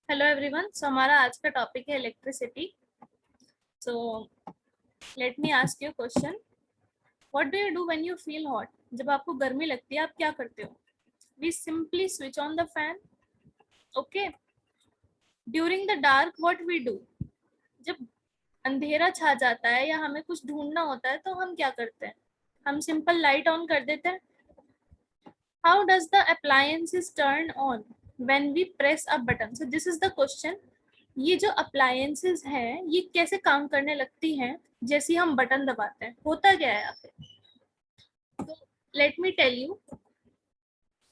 Hello everyone. सो हमारा आज का टॉपिक है electricity. So let me ask you question. What do you do when you feel hot? जब आपको गर्मी लगती है आप क्या करते हो? We simply switch on the fan. Okay. During the dark what we do? जब अंधेरा छा जाता है या हमें कुछ ढूंढना होता है तो हम क्या करते हैं? हम सिंपल लाइट ऑन कर देते हैं। How does the appliances turn on when we press a button? So this is the question. ये जो अप्लायंसेस हैं ये कैसे काम करने लगती हैं जैसे हम बटन दबाते हैं? होता क्या है यहाँ पे? तो let me tell you.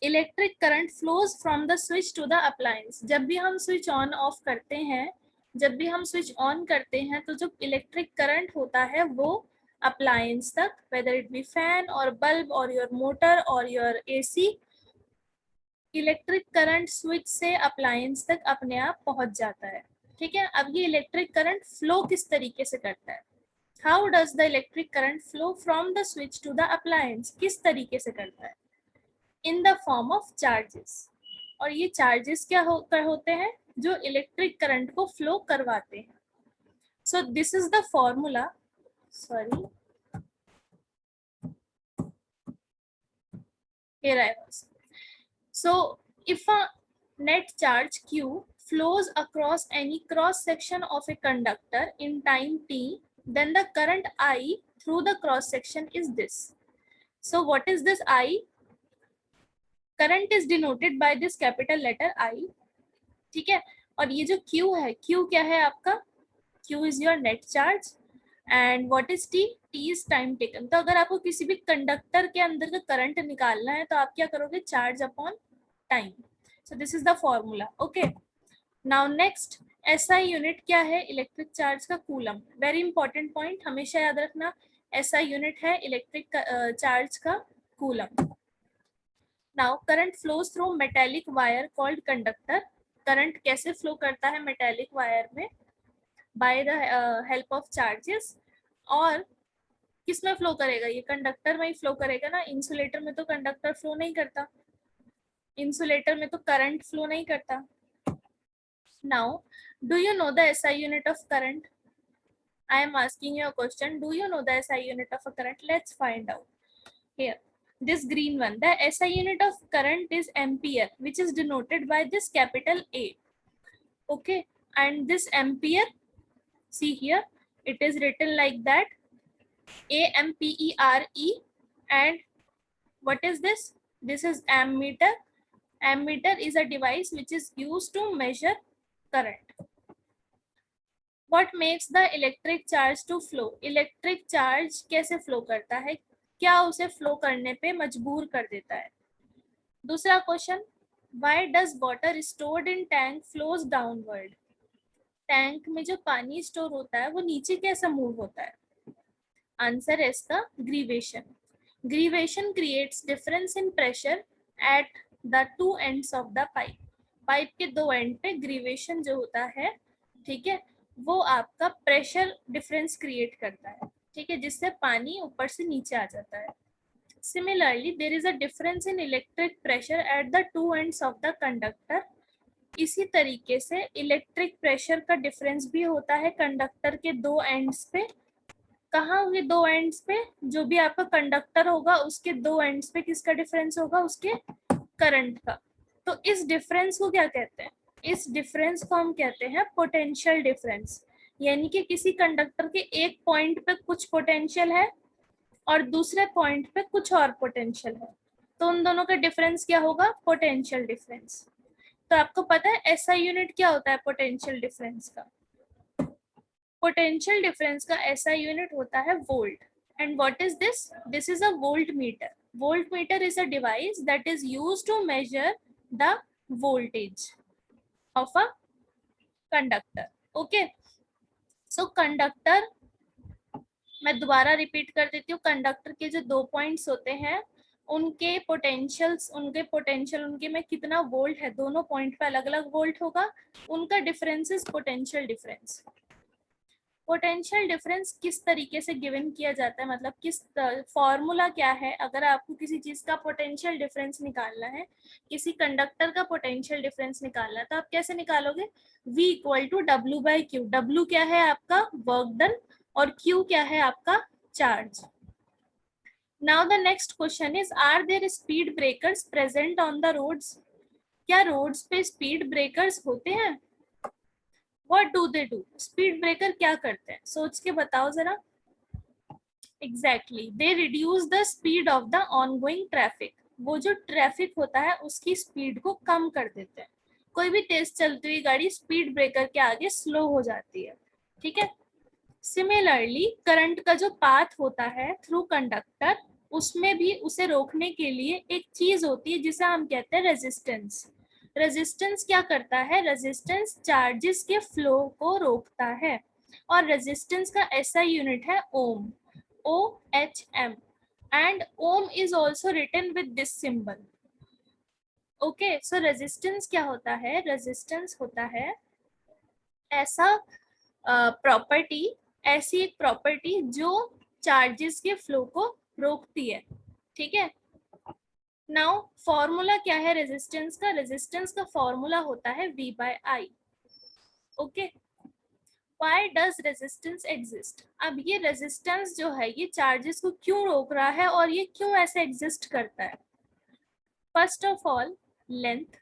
Electric current flows from the switch to the appliance. जब भी हम स्विच ऑन ऑफ करते हैं, जब भी हम स्विच ऑन करते हैं तो जो इलेक्ट्रिक करंट होता है वो अप्लायंस तक, वेदर इट बी फैन और बल्ब और योर मोटर और your AC, electric current switch से अप्लायंस तक अपने आप पहुंच जाता है। ठीक है। अब ये इलेक्ट्रिक करंट फ्लो किस तरीके से करता है? How does the electric current flow from the switch to the appliance? किस तरीके से करता है? In the form of charges. और ये चार्जेस क्या होते हैं जो इलेक्ट्रिक करंट को फ्लो करवाते हैं? सो this is the formula. Sorry, here I was. So if a net charge q flows across any cross section of a conductor in time t, then the current I through the cross section is this. So what is this I? Current is denoted by this capital letter I. ठीक है। और ये जो Q है, Q क्या है आपका? Q is your net charge and what is T? T is time taken. तो अगर आपको किसी भी कंडक्टर के अंदर का करंट निकालना है तो आप क्या करोगे? Charge upon time. So this is the formula. Okay. Now next, SI unit क्या है इलेक्ट्रिक चार्ज का? कूलम। वेरी इंपॉर्टेंट पॉइंट, हमेशा याद रखना। SI यूनिट है इलेक्ट्रिक चार्ज का coulomb. Now current flows through metallic wire called conductor. Current कैसे flow करता है मेटेलिक वायर में? By the help of charges. और किस में फ्लो करेगा? ये कंडक्टर में ही फ्लो करेगा ना। इंसुलेटर में तो कंडक्टर फ्लो नहीं करता, इंसुलेटर में तो करंट फ्लो नहीं करता। Now do you know the SI unit of current? I am asking you a question. Do you know the SI unit of a current? Let's find out. Here, this green one. The SI unit of current is ampere, which is denoted by this capital A. Okay, and this ampere, see here, it is written like that, AMPERE. And what is this? This is ammeter. Ammeter is a device which is used to measure current. What makes the electric charge to flow? Electric charge कैसे flow करता है? क्या उसे flow करने पे मजबूर कर देता है? दूसरा question, why does water stored in tank flows downward? Tank में जो पानी स्टोर होता है वो नीचे कैसे मूव होता है? आंसर है इसका gravitation. Gravitation creates difference in pressure at the two ends of the pipe. Pipe के दो एंड पे ग्रीवेशन जो होता है, ठीक है, वो आपका प्रेशर डिफरेंस क्रिएट करता है, ठीक है, जिससे पानी ऊपर से नीचे आ जाता है। Similarly there is a difference in electric pressure at the two ends of the conductor. इसी तरीके से इलेक्ट्रिक प्रेशर का डिफरेंस भी होता है कंडक्टर के दो एंड्स पे। कहाँ होंगे दो एंड्स पे? जो भी आपका कंडक्टर होगा उसके दो एंड्स पे किसका डिफरेंस होगा? उसके करंट का। तो इस डिफरेंस को क्या कहते हैं? इस डिफरेंस को हम कहते हैं पोटेंशियल डिफरेंस। यानी कि किसी कंडक्टर के एक पॉइंट पे कुछ पोटेंशियल है और दूसरे पॉइंट पे कुछ और पोटेंशियल है, तो उन दोनों का डिफरेंस क्या होगा? Potential difference. तो आपको पता है एसआई यूनिट क्या होता है पोटेंशियल डिफरेंस का? पोटेंशियल डिफरेंस का SI यूनिट होता है volt. And what is this? This is a volt meter. Volt meter is a device that is used to measure the voltage of a conductor. Okay, so conductor, मैं दोबारा repeat कर देती हूँ, conductor के जो दो पॉइंट्स होते हैं उनके पोटेंशियल उनके में कितना वोल्ट है, दोनों पॉइंट पे अलग अलग वोल्ट होगा, उनका difference is potential difference. Potential difference किस तरीके से गिवन किया जाता है, मतलब किस फॉर्मूला क्या है अगर आपको किसी चीज का पोटेंशियल डिफरेंस निकालना है, किसी कंडक्टर का पोटेंशियल डिफरेंस निकालना है, तो आप कैसे निकालोगे? V equal to W by Q. W क्या है आपका वर्क डन और क्यू क्या है आपका charge. Now the next question is, are there speed breakers present on the roads? क्या रोड्स पे स्पीड ब्रेकर्स होते हैं? What do they do? Speed breaker क्या करते हैं, सोच के बताओ जरा। Exactly, they reduce the speed of the ongoing traffic. वो जो ट्रैफिक होता है उसकी स्पीड को कम कर देते हैं। कोई भी तेज चलती हुई गाड़ी स्पीड ब्रेकर के आगे स्लो हो जाती है, ठीक है। सिमिलरली करंट का जो पाथ होता है थ्रू कंडक्टर, उसमें भी उसे रोकने के लिए एक चीज होती है जिसे हम कहते हैं रेजिस्टेंस। रेजिस्टेंस क्या करता है? रेजिस्टेंस चार्जेस के फ्लो को रोकता है और रेजिस्टेंस का ऐसा यूनिट है ओम, OHM, and ohm is also written with this symbol. Okay, so resistance क्या होता है? resistance होता है ऐसा प्रॉपर्टी, ऐसी एक प्रॉपर्टी जो चार्जेस के फ्लो को रोकती है, ठीक है। नाउ फॉर्मूला क्या है रेजिस्टेंस का? रेजिस्टेंस का फॉर्मूला होता है V by I. Okay, Why does resistance exist? अब ये रेजिस्टेंस जो है ये चार्जेस को क्यों रोक रहा है और ये क्यों ऐसे एग्जिस्ट करता है? First of all, length.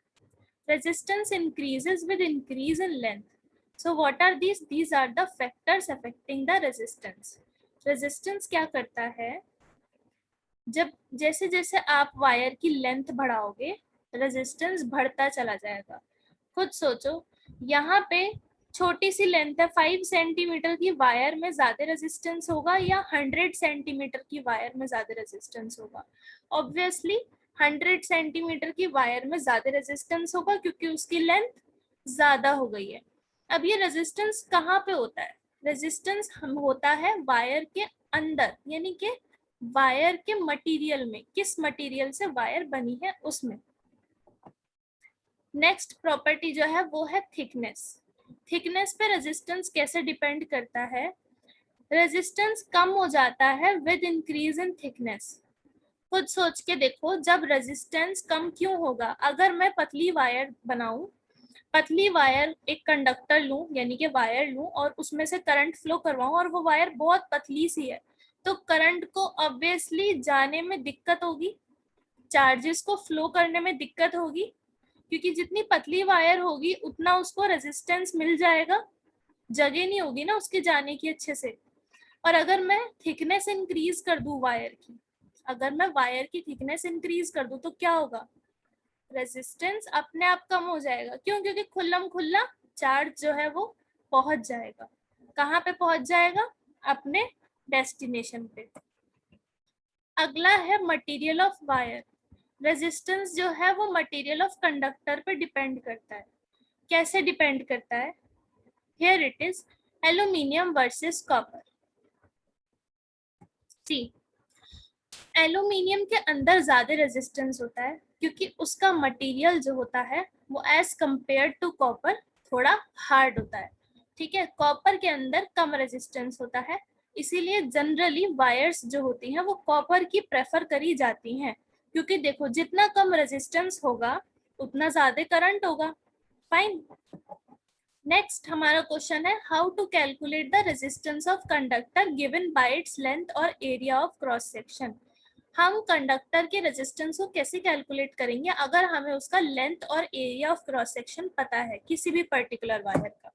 Resistance increases with increase in length. So what are these? These are the factors affecting the resistance. Resistance क्या करता है? जब जैसे जैसे आप वायर की लेंथ बढ़ाओगे रेजिस्टेंस बढ़ता चला जाएगा। खुद सोचो, यहाँ पे छोटी सी लेंथ है, 5 सेंटीमीटर की वायर में ज्यादा रेजिस्टेंस होगा या 100 सेंटीमीटर की वायर में ज्यादा रेजिस्टेंस होगा? ऑब्वियसली 100 सेंटीमीटर की वायर में ज्यादा रेजिस्टेंस होगा क्योंकि उसकी लेंथ ज्यादा हो गई है। अब ये रेजिस्टेंस कहाँ पे होता है? रेजिस्टेंस हम होता है वायर के अंदर, यानी कि वायर के मटेरियल में, किस मटेरियल से वायर बनी है उसमें। नेक्स्ट प्रॉपर्टी जो है वो है थिकनेस। थिकनेस पे रेजिस्टेंस कैसे डिपेंड करता है? रेजिस्टेंस कम हो जाता है विद इंक्रीज इन थिकनेस। खुद सोच के देखो, जब रेजिस्टेंस कम क्यों होगा? अगर मैं पतली वायर बनाऊं, पतली वायर एक कंडक्टर लूं यानी कि वायर लूं और उसमें से करंट फ्लो करवाऊं और वो वायर बहुत पतली सी है, तो करंट को ऑब्वियसली जाने में दिक्कत होगी, चार्जेस को फ्लो करने में दिक्कत होगी, क्योंकि जितनी पतली वायर होगी उतना उसको रेजिस्टेंस मिल जाएगा, जगह नहीं होगी ना उसके जाने की अच्छे से। और अगर मैं थिकनेस इंक्रीज कर दूं वायर की, अगर मैं वायर की थिकनेस इंक्रीज कर दूं तो क्या होगा? रेजिस्टेंस अपने आप कम हो जाएगा। क्यों? क्योंकि खुल्लम खुल्ला चार्ज जो है वो पहुंच जाएगा। कहाँ पे पहुंच जाएगा? अपने डेस्टिनेशन पे। अगला है मटेरियल ऑफ वायर। रेजिस्टेंस जो है वो मटेरियल ऑफ कंडक्टर पे डिपेंड करता है। कैसे डिपेंड करता है? Here it is, aluminium versus copper. See, aluminium के अंदर ज्यादा रेजिस्टेंस होता है क्योंकि उसका मटेरियल जो होता है वो एज कंपेयर टू कॉपर थोड़ा हार्ड होता है, ठीक है। कॉपर के अंदर कम रेजिस्टेंस होता है, इसीलिए जनरली वायर्स जो होती हैं वो कॉपर की प्रेफर करी जाती हैं, क्योंकि देखो जितना कम रेजिस्टेंस होगा उतना ज्यादा करंट होगा। फाइन। नेक्स्ट हमारा क्वेश्चन है, how to calculate the resistance of conductor given by its length और एरिया ऑफ क्रॉस सेक्शन। हम कंडक्टर के रेजिस्टेंस को कैसे कैलकुलेट करेंगे अगर हमें उसका लेंथ और एरिया ऑफ क्रॉस सेक्शन पता है किसी भी पर्टिकुलर वायर का?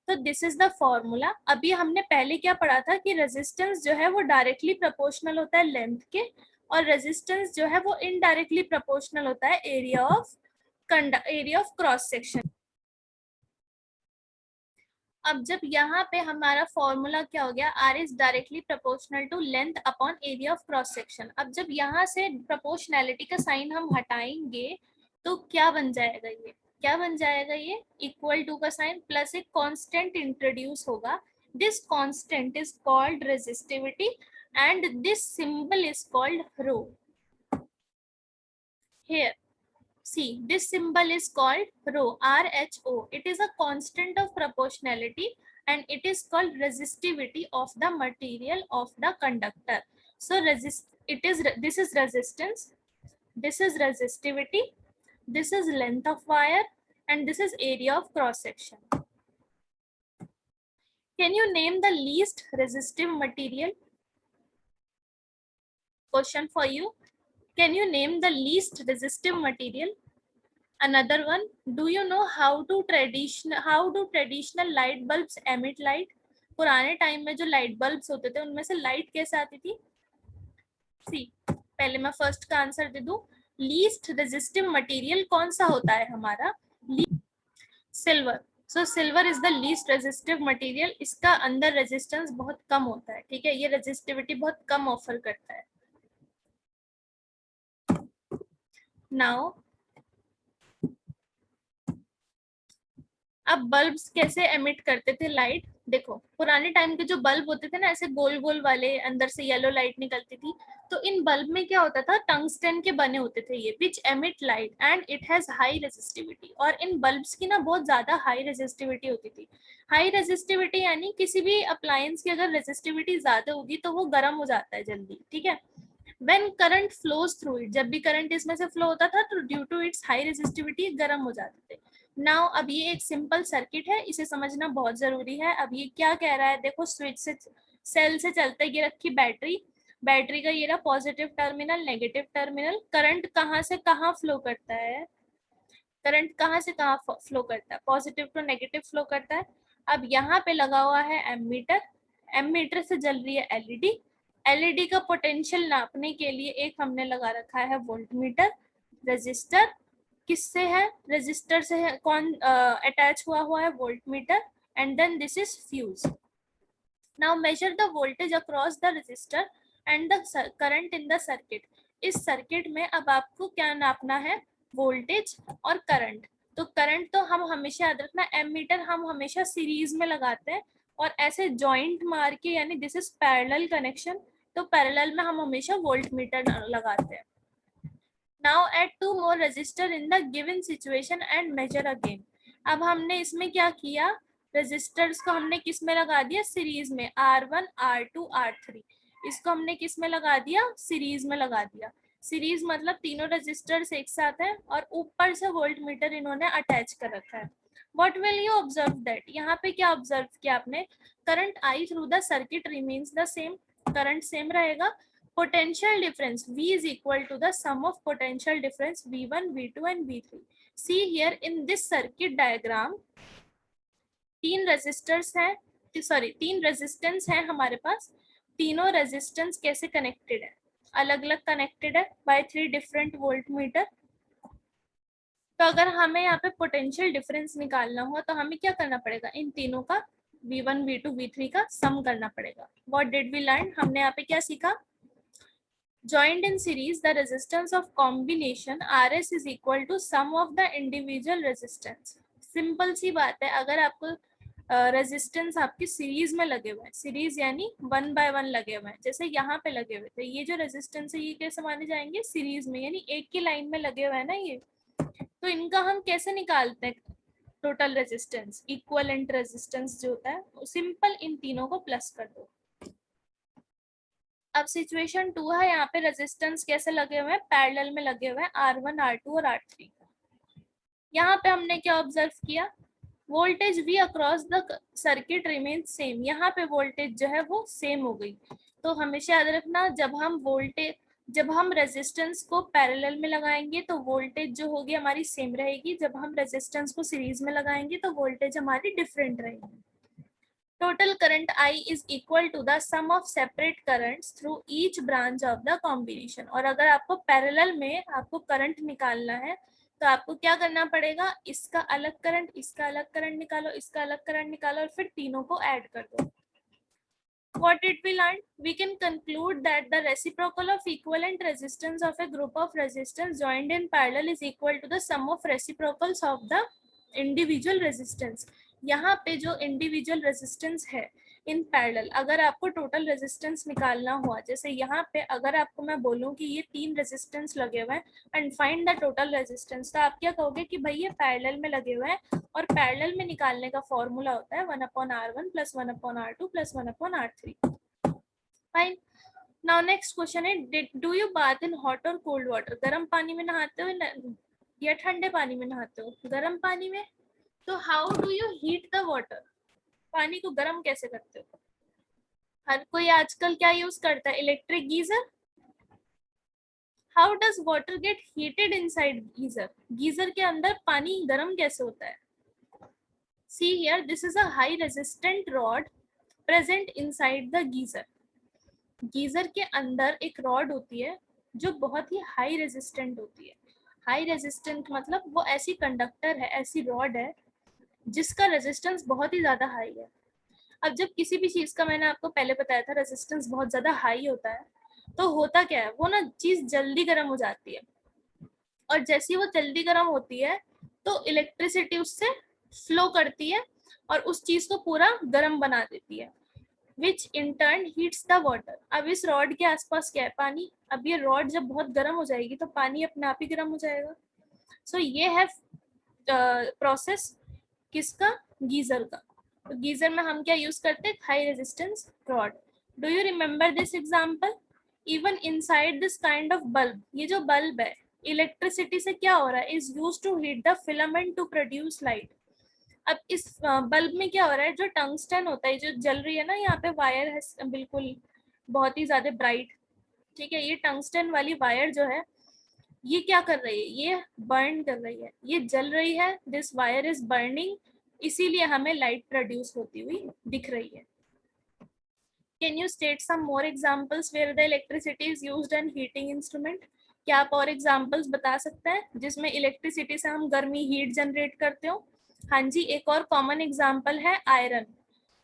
तो दिस इज द फॉर्मूला। अभी हमने पहले क्या पढ़ा था कि रेजिस्टेंस जो है वो डायरेक्टली प्रोपोर्शनल होता है लेंथ के, और रेजिस्टेंस जो है वो इनडायरेक्टली प्रोपोर्शनल होता है एरिया ऑफ क्रॉस सेक्शन। अब जब यहाँ पे हमारा फॉर्मूला क्या हो गया, R is directly proportional to length upon area of cross section. अब जब यहाँ से प्रोपोर्शनैलिटी का साइन हम हटाएंगे तो क्या बन जाएगा? ये क्या बन जाएगा? ये इक्वल टू का साइन प्लस एक कांस्टेंट इंट्रोड्यूस होगा। This constant is called resistivity and this symbol is called rho. Here see, this symbol is called rho, RHO. It is a constant of proportionality and it is called resistivity of the material of the conductor. So this is resistance, this is resistivity, this is length of wire, and this is area of cross section. Can you name the least resistive material? Question for you. Can you name the least resistive material? Another one. Do you know how do traditional light bulbs emit light? पुराने time में जो light bulbs होते थे उनमें से light कैसे आती थी? सी, पहले मैं फर्स्ट का आंसर दे दूं. लीस्ट रेजिस्टिव मटेरियल कौन सा होता है हमारा? Silver. So silver is the least resistive material. इसका अंदर रेजिस्टेंस बहुत कम होता है. ठीक है, ये रेजिस्टिविटी बहुत कम ऑफर करता है. नाउ अब बल्ब्स कैसे एमिट करते थे लाइट? देखो, पुराने टाइम के जो बल्ब होते थे ना, ऐसे गोल गोल वाले, अंदर से येलो लाइट निकलती थी. तो इन बल्ब में क्या होता था, टंगस्टन के बने होते थे ये, which emit light and it has high resistivity. और इन बल्ब्स की ना बहुत ज्यादा हाई रेजिस्टिविटी होती थी. हाई रेजिस्टिविटी यानी किसी भी अप्लायंस की अगर रेजिस्टिविटी ज्यादा होगी तो वो गर्म हो जाता है जल्दी. ठीक है. When current flows through it, जब भी करंट इसमें से फ्लो होता था तो due to its high resistivity गर्म हो जाते थे. नाउ अब ये एक सिंपल सर्किट है, इसे समझना बहुत जरूरी है. अब ये क्या कह रहा है, देखो, स्विच से सेल से चलते ये रखी बैटरी, बैटरी का ये रहा positive terminal, negative terminal. Current कहाँ से कहाँ फ्लो करता है? करंट कहाँ से कहाँ फ्लो करता है? पॉजिटिव टू नेगेटिव फ्लो करता है. अब यहाँ पे लगा हुआ है एमीटर, एमीटर से जल रही है एलईडी. एलईडी का पोटेंशियल नापने के लिए एक हमने लगा रखा है वोल्टमीटर. रजिस्टर किससे है? रजिस्टर से है. कौन अटैच हुआ है? Voltmeter. And then this is fuse. Now measure the voltage across the resistor and the current in the circuit. इस सर्किट में अब आपको क्या नापना है? वोल्टेज और करंट. तो करंट तो हम हमेशा याद रखना, एमीटर हम हमेशा सीरीज में लगाते हैं और ऐसे जॉइंट मार के, यानी दिस इज पैरेलल कनेक्शन, तो पैरेलल में हम हमेशा वोल्टमीटर लगाते हैं. Now add 2 more resistor in the given situation and measure again. अब हमने इसमें क्या किया, रेजिस्टर्स को हमने किस में लगा दिया? सीरीज में. R1, R2, R3. इसको हमने किस में लगा दिया? सीरीज में लगा दिया. सीरीज मतलब तीनों रेजिस्टर्स एक साथ हैं और ऊपर से वोल्टमीटर इन्होंने अटैच कर रखा है. What will you observe that? यहाँ पे क्या ऑब्जर्व किया आपने? Current I through the circuit remains the same. Current same रहेगा. Potential difference V is equal to the sum of potential difference V1, V2 and V3. See here in this circuit diagram, तीन resistors हैं, तीन resistance हैं हमारे पास. तीनों resistance कैसे connected है? अलग अलग कनेक्टेड है बाय 3 डिफरेंट वोल्टमीटर. तो अगर हमें यहाँ पे पोटेंशियल डिफरेंस निकालना हो तो हमें क्या करना पड़ेगा? इन तीनों का V1, V2, V3 का सम करना पड़ेगा. What did we learn? हमने यहाँ पे क्या सीखा? Joined in series, the resistance of combination RS is equal to sum of the individual resistance. Simple सी बात है. अगर आपको रेजिस्टेंस आपकी सीरीज में लगे हुए हैं, सीरीज यानी 1 by 1 लगे हुए हैं, जैसे यहाँ पे लगे हुए थे, ये जो रेजिस्टेंस है ये कैसे माने जाएंगे? सीरीज में, यानी एक की लाइन में लगे हुए हैं ना ये. तो इनका हम कैसे निकालते हैं टोटल रेजिस्टेंस? इक्विवेलेंट रेजिस्टेंस जो होता है, सिंपल इन तीनों को प्लस कर दो. अब सिचुएशन 2 है, यहाँ पे रेजिस्टेंस कैसे लगे हुए हैं? पैरेलल में लगे हुए हैं, R1, R2 और R3. यहाँ पे हमने क्या ऑब्जर्व किया? Voltage V across the circuit remain same. यहाँ पे वोल्टेज जो है वो सेम हो गई. तो हमेशा याद रखना, जब हम रेजिस्टेंस को पैरेलल में लगाएंगे तो वोल्टेज जो होगी हमारी सेम रहेगी. जब हम रेजिस्टेंस को सीरीज में लगाएंगे तो वोल्टेज हमारी डिफरेंट रहेगी. Total current I is equal to the sum of separate currents through each branch of the combination. और अगर आपको पैरेलल में आपको करंट निकालना है तो आपको क्या करना पड़ेगा? इसका अलग करंट, इसका अलग करंट निकालो, इसका अलग करंट निकालो और फिर तीनों को ऐड कर दो. What did we learn? We can conclude that the reciprocal of equivalent resistance of a group of resistance joined in parallel is equal to the sum of reciprocals of the individual resistance. यहाँ पे जो individual resistance है in parallel, अगर आपको total resistance निकालना हुआ, जैसे यहाँ पे अगर आपको मैं बोलूँ कि ये 3 रेजिस्टेंस लगे हुए हैं and find the total resistance, तो आप क्या कहोगे कि भाई ये पैरेलल में लगे हुए हैं और पैरेलल में निकालने का फॉर्मूला होता है 1/r1 + 1/r2 + 1/r3। Fine. Now next question है, do you bath in hot और कोल्ड वाटर? गर्म पानी में नहाते हो या ठंडे पानी में नहाते हो? गर्म पानी में। तो how do you heat the water? पानी को गर्म कैसे करते हो? हर कोई आजकल क्या यूज करता है? Electric geyser. How does water gate heated inside geyser? Geyser के अंदर पानी गर्म कैसे होता है? See here, this is a high resistant rod present inside the geyser. Geyser के अंदर एक रॉड होती है जो बहुत ही हाई रेजिस्टेंट होती है। हाई रेजिस्टेंट मतलब वो ऐसी कंडक्टर है, ऐसी रॉड है जिसका रेजिस्टेंस बहुत ही ज्यादा हाई है। अब जब किसी भी चीज का, मैंने आपको पहले बताया था, रेजिस्टेंस बहुत ज्यादा हाई होता है तो होता क्या है, वो ना चीज जल्दी गर्म हो जाती है, और जैसी वो जल्दी गर्म होती है तो इलेक्ट्रिसिटी उससे फ्लो करती है और उस चीज को पूरा गर्म बना देती है, which in turn heats the water. अब इस रॉड के आसपास क्या है? पानी। अब ये रॉड जब बहुत गर्म हो जाएगी तो पानी अपने आप ही गर्म हो जाएगा। सो ये है प्रोसेस किसका? गीजर का। तो गीजर में हम क्या यूज करते हैं? High resistance rod. Do you remember this example? Even inside this kind of bulb, ये जो बल्ब है, इलेक्ट्रिसिटी से क्या हो रहा है? Is use to heat the filament to produce light. अब इस बल्ब में क्या हो रहा है? जो टंगस्टन होता है, जो जल रही है ना, यहाँ पे वायर है बिल्कुल बहुत ही ज्यादा ब्राइट, ठीक है, ये टंगस्टन वाली वायर जो है ये क्या कर रही है? ये बर्न कर रही है, ये जल रही है। दिस वायर इज बर्निंग, इसीलिए हमें लाइट प्रोड्यूस होती हुई दिख रही है। Can you state some more examples where the electricity is used in heating instrument? क्या आप और एग्जांपल्स बता सकते हैं जिसमें इलेक्ट्रिसिटी से हम गर्मी, हीट जनरेट करते हो? हाँ जी, एक और कॉमन एग्जांपल है आयरन।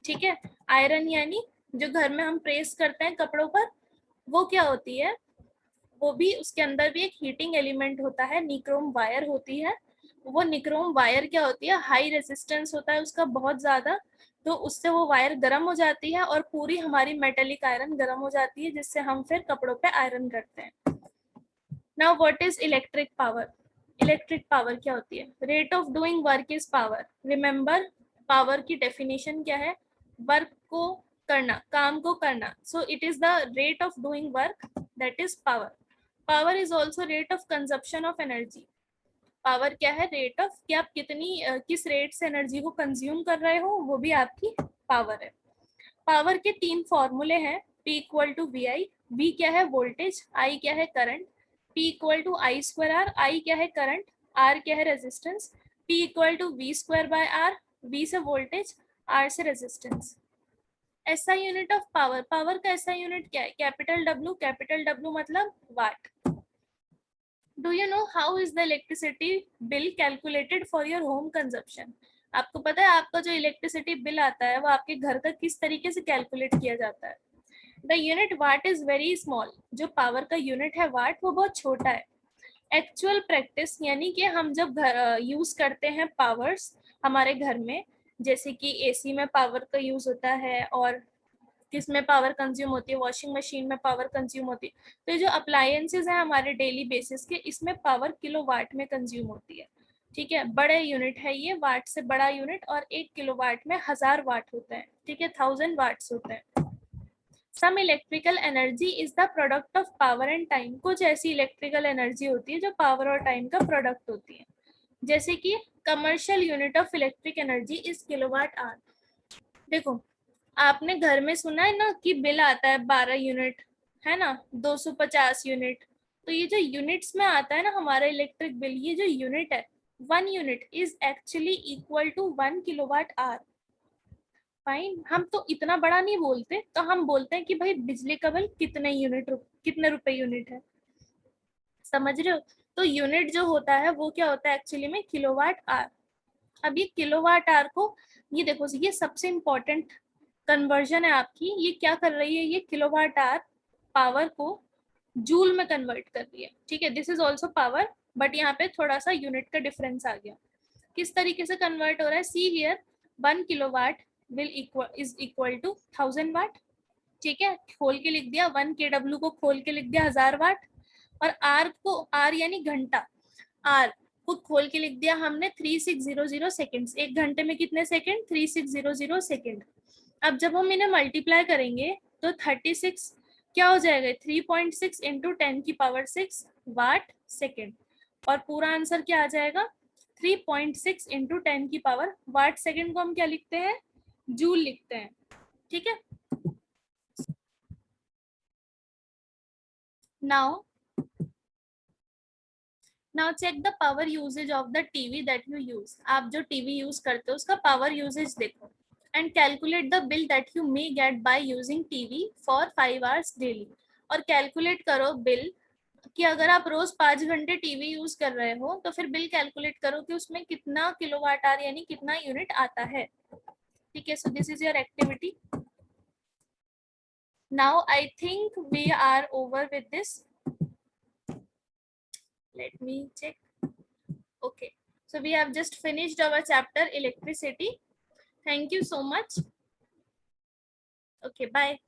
ठीक है, आयरन यानी जो घर में हम प्रेस करते हैं कपड़ों पर, वो क्या होती है? वो भी, उसके अंदर भी एक हीटिंग एलिमेंट होता है, निक्रोम वायर होती है। वो निक्रोम वायर क्या होती है? हाई रेजिस्टेंस होता है उसका बहुत ज्यादा, तो उससे वो वायर गर्म हो जाती है और पूरी हमारी मेटेलिक आयरन गर्म हो जाती है, जिससे हम फिर कपड़ों पे आयरन करते हैं। Now what is electric power? Electric power क्या होती है? Rate of doing work is power. Remember, power की डेफिनेशन क्या है? वर्क को करना, काम को करना। So it is the rate of doing work, that is power. Power is also rate of consumption of energy. Power क्या है? रेट ऑफ, कि आप कितनी किस रेट से एनर्जी को कंज्यूम कर रहे हो, वो भी आपकी पावर है। पावर के 3 फॉर्मूले हैं, P equal to V I. V क्या है? वोल्टेज। I क्या है? Current. P equal to I square R. I क्या है? करंट। R क्या है? Resistance. P equal to V square by R. V से वोल्टेज, R से resistance. SI unit of power, power का SI यूनिट क्या है? Capital W। कैपिटल W मतलब watt. Do you know how is the electricity bill calculated for your home consumption? आपको पता है आपका जो इलेक्ट्रिसिटी बिल आता है वो आपके घर का किस तरीके से कैलकुलेट किया जाता है? The unit what is very small. जो पावर का यूनिट है वाट, वो बहुत छोटा है। एक्चुअल प्रैक्टिस यानी कि हम जब घर यूज करते हैं पावर्स हमारे घर में, जैसे कि एसी में पावर का यूज होता है और किसमें पावर कंज्यूम होती है? वॉशिंग मशीन में पावर कंज्यूम होती है। तो ये जो अप्लायंसेज हैं हमारे डेली बेसिस के, इसमें पावर किलोवाट में कंज्यूम होती है। ठीक है, बड़े यूनिट है ये, वाट से बड़ा यूनिट, और 1 किलोवाट में 1000 वाट होते हैं। ठीक है, 1000 वाट्स होते हैं। Some electrical energy is the product of power and time. कुछ ऐसी इलेक्ट्रिकल एनर्जी होती है जो पावर और टाइम का प्रोडक्ट होती है, जैसे कि commercial unit of electric energy is kilowatt hour. देखो, आपने घर में सुना है ना कि बिल आता है 12 यूनिट, है ना, 250 यूनिट। तो ये जो यूनिट्स में आता है ना हमारा इलेक्ट्रिक बिल, ये जो यूनिट है, 1 unit is actually equal to 1 kilowatt hour. Fine, हम तो इतना बड़ा नहीं बोलते, तो हम बोलते हैं कि भाई बिजली का बिल कितने यूनिट, कितने रुपए यूनिट है। समझ रहे हो? तो यूनिट जो होता है वो क्या होता है एक्चुअली में? Kilowatt hour. अब ये किलोवाट आवर को, ये देखो, ये सबसे इंपॉर्टेंट कन्वर्जन है आपकी। ये क्या कर रही है? ये किलोवाट आवर पावर को जूल में कन्वर्ट कर रही है। ठीक है, this is also power, but यहाँ पे थोड़ा सा यूनिट का डिफरेंस आ गया। किस तरीके से कन्वर्ट हो रहा है? See here, 1 kilowatt will is equal to 1000 watt. ठीक है, खोल के लिख दिया, 1 kW को खोल के लिख दिया 1000 वाट। और आर को, आर यानी घंटा, आर खुद खोल के लिख दिया हमने 3600 सेकेंड्स। 1 घंटे में कितने सेकेंड? 3600 सेकेंड। अब जब हम इन्हें मल्टीप्लाई करेंगे तो 36 क्या हो जाएगा? 3.6 इंटू 10⁻6 वाट सेकेंड। और पूरा आंसर क्या आ जाएगा? 3.6 इंटू 10 वाट सेकेंड को हम क्या लिखते हैं? जूल लिखते हैं। ठीक है। Now check the power usage of the TV that you use. आप जो टीवी यूज करते हो उसका पावर यूजेज देखो। And calculate the bill that you may get by using TV for 5 hours daily. और कैलकुलेट करो बिल कि अगर आप रोज 5 घंटे टीवी यूज कर रहे हो तो फिर बिल कैलकुलेट करो कि उसमें कितना किलोवाट आवर यानी कितना यूनिट आता है। ठीक है। So this is your activity. Now I think we are over with this. Let me check. Okay. So we have just finished our chapter electricity. Thank you so much. Okay, bye.